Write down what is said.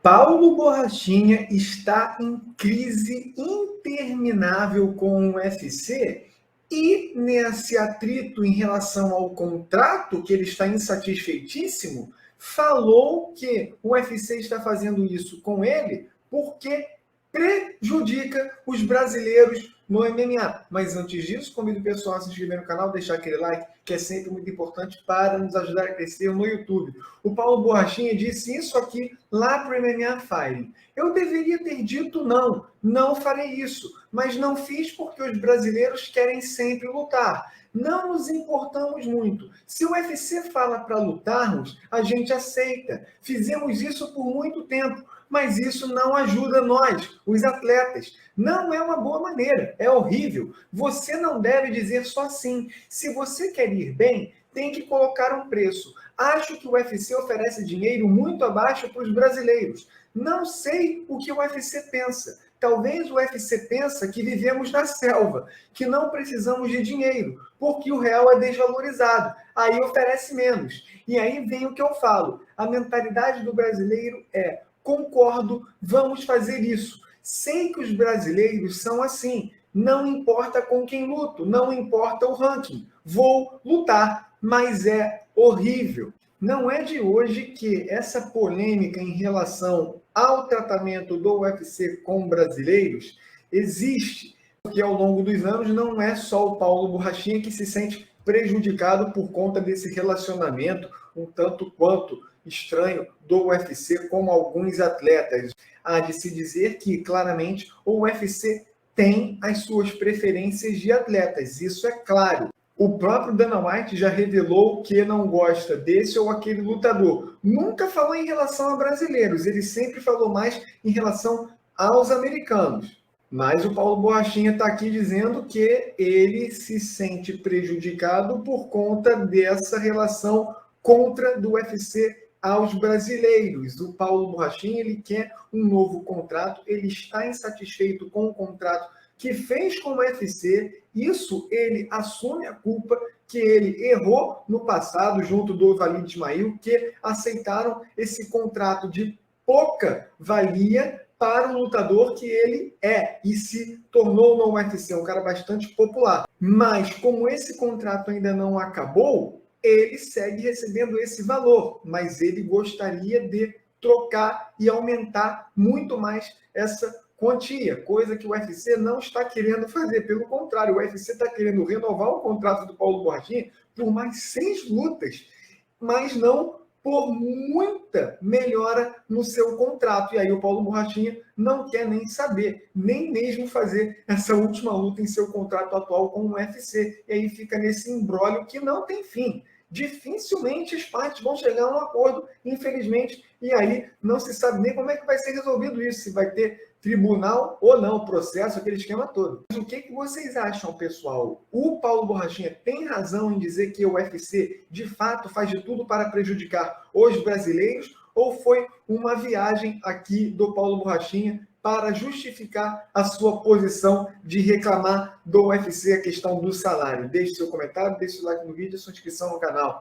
Paulo Borrachinha está em crise interminável com o UFC e nesse atrito em relação ao contrato, que ele está insatisfeitíssimo, falou que o UFC está fazendo isso com ele porque prejudica os brasileiros no MMA. Mas antes disso, convido o pessoal a se inscrever no canal, deixar aquele like, que é sempre muito importante para nos ajudar a crescer no YouTube. O Paulo Borrachinha disse isso aqui lá para o MMA Fighting. Eu deveria ter dito não farei isso, mas não fiz porque os brasileiros querem sempre lutar. Não nos importamos muito. Se o UFC fala para lutarmos, a gente aceita. Fizemos isso por muito tempo, mas isso não ajuda nós, os atletas. Não é uma boa maneira, é horrível. Você não deve dizer só sim. Se você quer ir bem, tem que colocar um preço. Acho que o UFC oferece dinheiro muito abaixo para os brasileiros. Não sei o que o UFC pensa. Talvez o UFC pensa que vivemos na selva, que não precisamos de dinheiro, porque o real é desvalorizado. Aí oferece menos. E aí vem o que eu falo. A mentalidade do brasileiro é: concordo, vamos fazer isso. Sei que os brasileiros são assim. Não importa com quem luto, não importa o ranking. Vou lutar, mas é horrível. Não é de hoje que essa polêmica em relação ao tratamento do UFC com brasileiros existe, porque ao longo dos anos não é só o Paulo Borrachinha que se sente prejudicado por conta desse relacionamento um tanto quanto estranho do UFC com alguns atletas. Há de se dizer que, claramente, o UFC tem as suas preferências de atletas, isso é claro. O próprio Dana White já revelou que não gosta desse ou aquele lutador. Nunca falou em relação a brasileiros, ele sempre falou mais em relação aos americanos. Mas o Paulo Borrachinha está aqui dizendo que ele se sente prejudicado por conta dessa relação contra do UFC aos brasileiros. O Paulo Borrachinha ele quer um novo contrato, ele está insatisfeito com o contrato que fez com o UFC, isso ele assume a culpa que ele errou no passado junto do Walid Ismail, que aceitaram esse contrato de pouca valia para o lutador que ele é e se tornou no UFC, um cara bastante popular. Mas como esse contrato ainda não acabou, ele segue recebendo esse valor, mas ele gostaria de trocar e aumentar muito mais essa quantia, coisa que o UFC não está querendo fazer. Pelo contrário, o UFC está querendo renovar o contrato do Paulo Borrachinha por mais 6 lutas, mas não por muita melhora no seu contrato. E aí o Paulo Borrachinha não quer nem saber, nem mesmo fazer essa última luta em seu contrato atual com o UFC. E aí fica nesse imbróglio que não tem fim. Dificilmente as partes vão chegar a um acordo, infelizmente, e aí não se sabe nem como é que vai ser resolvido isso, se vai ter tribunal ou não, processo, aquele esquema todo. Mas o que vocês acham, pessoal? O Paulo Borrachinha tem razão em dizer que o UFC, de fato, faz de tudo para prejudicar os brasileiros, ou foi uma viagem aqui do Paulo Borrachinha para justificar a sua posição de reclamar do UFC a questão do salário? Deixe seu comentário, deixe o like no vídeo e sua inscrição no canal.